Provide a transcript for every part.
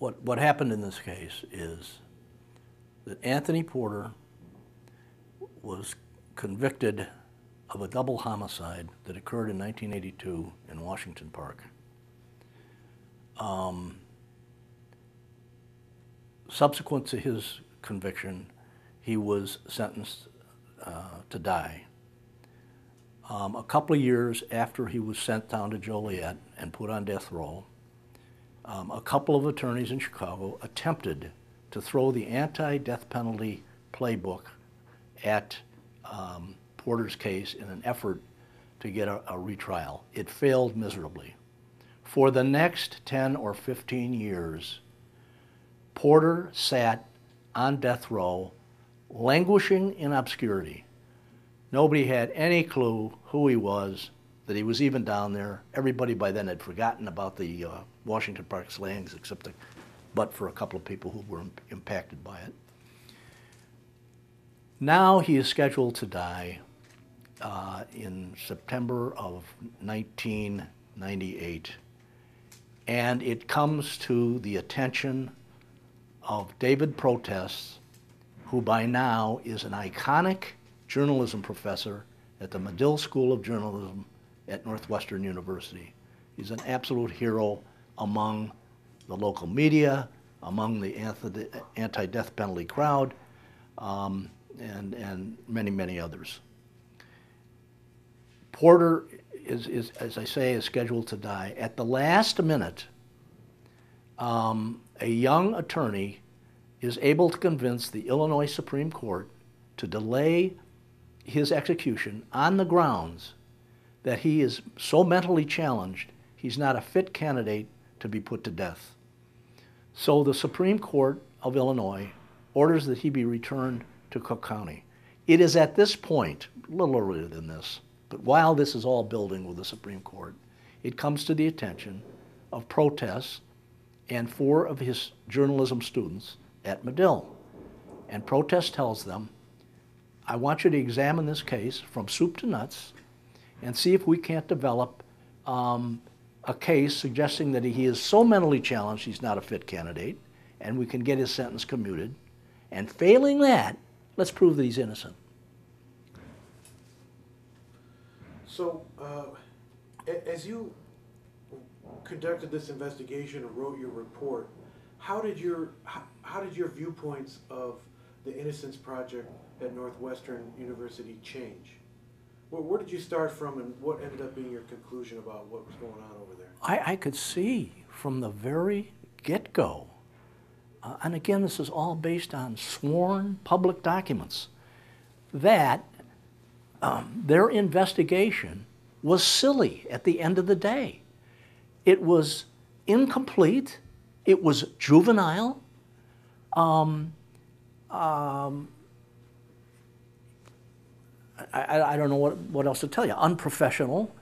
what happened in this case is that Anthony Porter was convicted of a double homicide that occurred in 1982 in Washington Park. Subsequent to his conviction, he was sentenced to die. A couple of years after he was sent down to Joliet and put on death row, a couple of attorneys in Chicago attempted to throw the anti-death penalty playbook at Porter's case in an effort to get a retrial. It failed miserably. For the next 10 or 15 years, Porter sat on death row, languishing in obscurity. Nobody had any clue who he was, that he was even down there. Everybody by then had forgotten about the Washington Park slayings, but for a couple of people who were impacted by it. Now he is scheduled to die in September of 1998. And it comes to the attention of David Protest, who by now is an iconic journalism professor at the Medill School of Journalism at Northwestern University. He's an absolute hero among the local media, among the anti-death penalty crowd, and many, many others. Porter is, as I say, is scheduled to die. At the last minute, a young attorney is able to convince the Illinois Supreme Court to delay his execution on the grounds that he is so mentally challenged, he's not a fit candidate to be put to death. So the Supreme Court of Illinois orders that he be returned to Cook County. It is at this point, a little earlier than this, but while this is all building with the Supreme Court, it comes to the attention of Protest and 4 of his journalism students at Medill. And Protest tells them, I want you to examine this case from soup to nuts and see if we can't develop a case suggesting that he is so mentally challenged he's not a fit candidate, and we can get his sentence commuted. And failing that, let's prove that he's innocent. So, as you conducted this investigation and wrote your report, how did your viewpoints of the Innocence Project at Northwestern University change? Where did you start from, and what ended up being your conclusion about what was going on over there? I could see from the very get-go, and again, this is all based on sworn public documents, that their investigation was silly at the end of the day. It was incomplete. It was juvenile. I don't know what else to tell you. Unprofessional.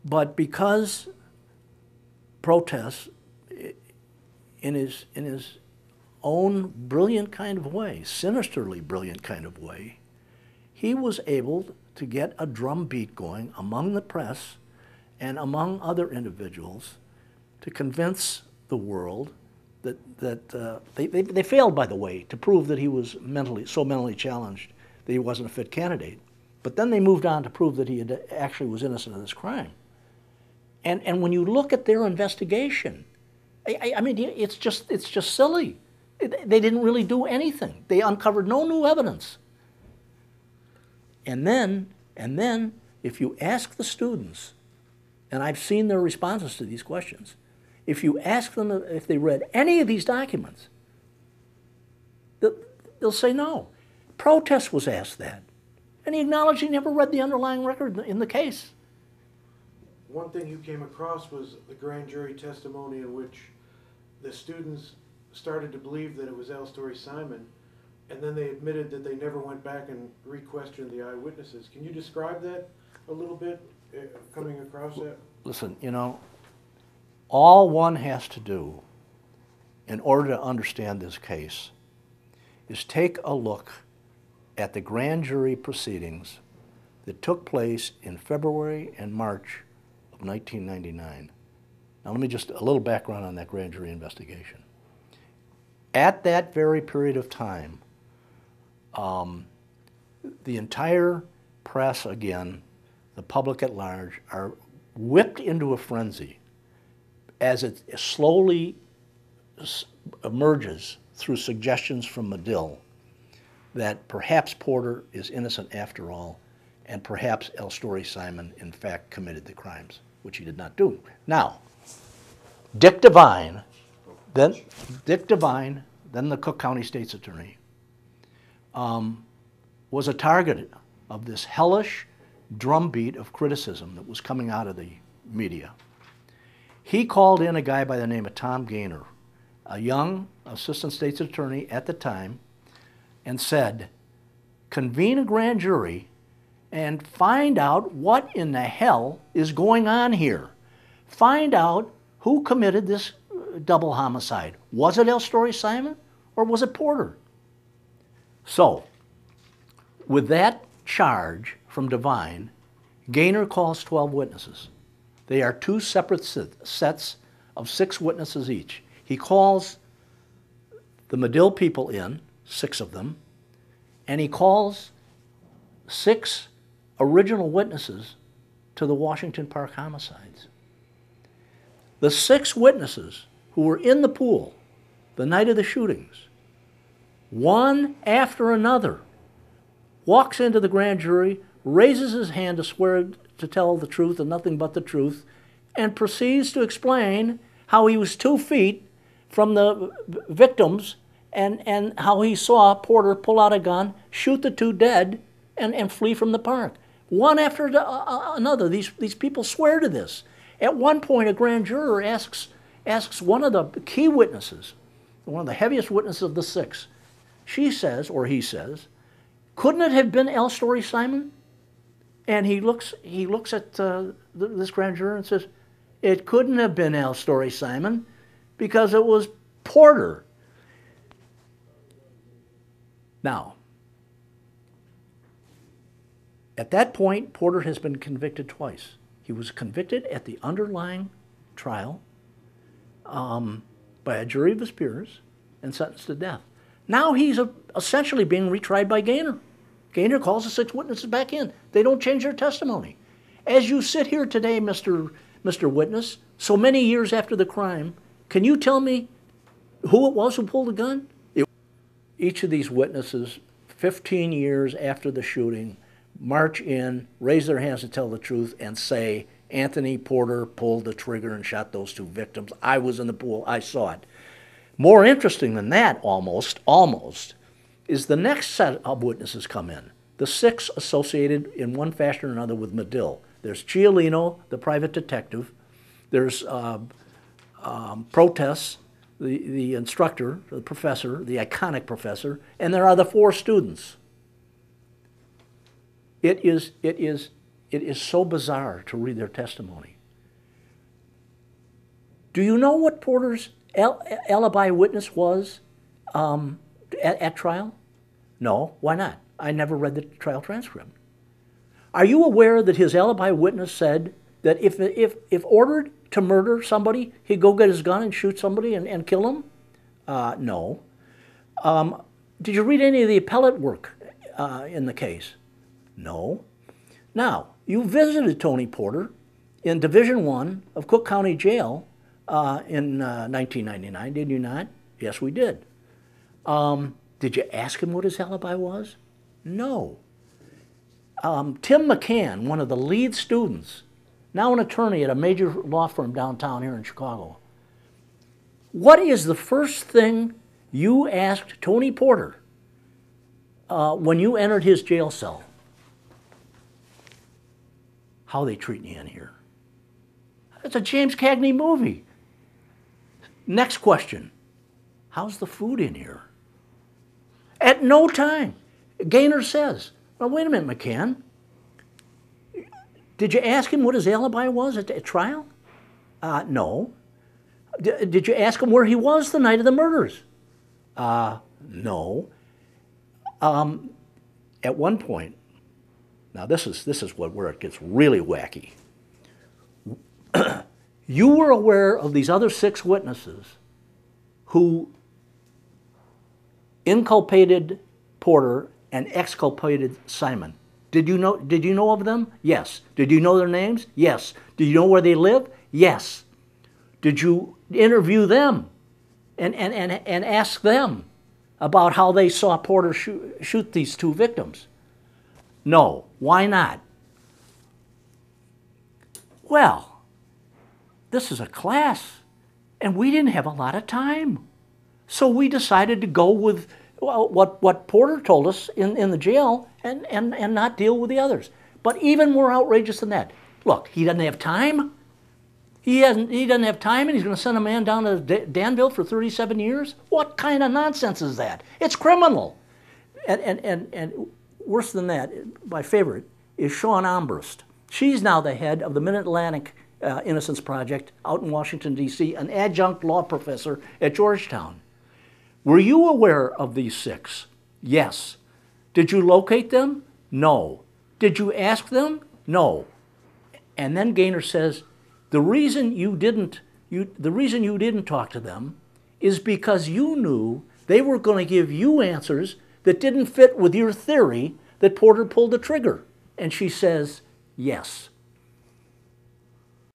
But because Protest, in his own brilliant kind of way, sinisterly brilliant kind of way, he was able to get a drumbeat going among the press and among other individuals to convince the world that they failed, by the way, to prove that he was so mentally challenged that he wasn't a fit candidate. But then they moved on to prove that he actually was innocent of this crime. And when you look at their investigation, I mean, it's just silly. They didn't really do anything. They uncovered no new evidence. And then, if you ask the students, and I've seen their responses to these questions, if you ask them if they read any of these documents, they'll say no. Protest was asked that, and he acknowledged he never read the underlying record in the case. One thing you came across was the grand jury testimony in which the students started to believe that it was L. Story Simon, and then they admitted that they never went back and re-questioned the eyewitnesses. Can you describe that a little bit, coming across that? Listen, you know, all one has to do in order to understand this case is take a look at the grand jury proceedings that took place in February and March of 1999. Now let me just, a little background on that grand jury investigation. At that very period of time, the entire press, again, the public at large, are whipped into a frenzy as it slowly emerges through suggestions from Medill that perhaps Porter is innocent after all, and perhaps L. Story Simon, in fact, committed the crimes, which he did not do. Now, Dick Devine, then the Cook County State's Attorney, was a target of this hellish drumbeat of criticism that was coming out of the media. He called in a guy by the name of Tom Gaynor, a young assistant state's attorney at the time, and said, convene a grand jury and find out what in the hell is going on here. Find out who committed this double homicide. Was it L. Story Simon or was it Porter? So, with that charge from Devine, Gaynor calls 12 witnesses. They are two separate sets of 6 witnesses each. He calls the Medill people in, 6 of them, and he calls 6 original witnesses to the Washington Park homicides. The 6 witnesses who were in the pool the night of the shootings, one after another, walks into the grand jury, raises his hand to swear to tell the truth and nothing but the truth, and proceeds to explain how he was 2 feet from the victims and how he saw Porter pull out a gun, shoot the 2 dead, and flee from the park. One after another, these people swear to this. At one point, a grand juror asks one of the key witnesses, one of the heaviest witnesses of the 6, she says, or he says, couldn't it have been L. Story Simon? And he looks at this grand juror and says, it couldn't have been L. Story Simon because it was Porter. Now, at that point, Porter has been convicted twice. He was convicted at the underlying trial by a jury of his peers and sentenced to death. Now he's essentially being retried by Gaynor. Gaynor calls the 6 witnesses back in. They don't change their testimony. As you sit here today, Mr. Witness, so many years after the crime, can you tell me who it was who pulled the gun? Each of these witnesses, 15 years after the shooting, march in, raise their hands to tell the truth, and say, Anthony Porter pulled the trigger and shot those 2 victims. I was in the pool. I saw it. More interesting than that, almost, is the next set of witnesses come in. The 6 associated in one fashion or another with Medill. There's Cialino, the private detective. There's Protes, the instructor, the professor, the iconic professor, and there are the 4 students. It is so bizarre to read their testimony. Do you know what Porter's alibi witness was at trial? No, why not? I never read the trial transcript. Are you aware that his alibi witness said that if ordered to murder somebody, he'd go get his gun and shoot somebody and kill him? No. Did you read any of the appellate work in the case? No. Now, you visited Tony Porter in Division I of Cook County Jail in 1999, did you not? Yes, we did. Did you ask him what his alibi was? No. Tim McCann, one of the lead students, now an attorney at a major law firm downtown here in Chicago. What is the first thing you asked Tony Porter when you entered his jail cell? How they treat you in here. It's a James Cagney movie. Next question. How's the food in here? At no time. Gaynor says, well, wait a minute, McCann. Did you ask him what his alibi was at trial? No. Did you ask him where he was the night of the murders? No. At one point, now this is where it gets really wacky. You were aware of these other 6 witnesses who inculpated Porter and exculpated Simon. Did you know of them? Yes. Did you know their names? Yes. Did you know where they live? Yes. Did you interview them and ask them about how they saw Porter shoot these 2 victims? No. Why not? Well, this is a class, and we didn't have a lot of time. So we decided to go with what Porter told us in the jail and not deal with the others. But even more outrageous than that, look, he doesn't have time. He doesn't have time, and he's going to send a man down to Danville for 37 years? What kind of nonsense is that? It's criminal. And worse than that, my favorite is Shawn Ambrust. She's now the head of the Mid-Atlantic Innocence Project out in Washington, D.C., an adjunct law professor at Georgetown. Were you aware of these 6? Yes. Did you locate them? No. Did you ask them? No. And then Gaynor says, the reason you didn't talk to them is because you knew they were going to give you answers that didn't fit with your theory that Porter pulled the trigger. And she says, yes.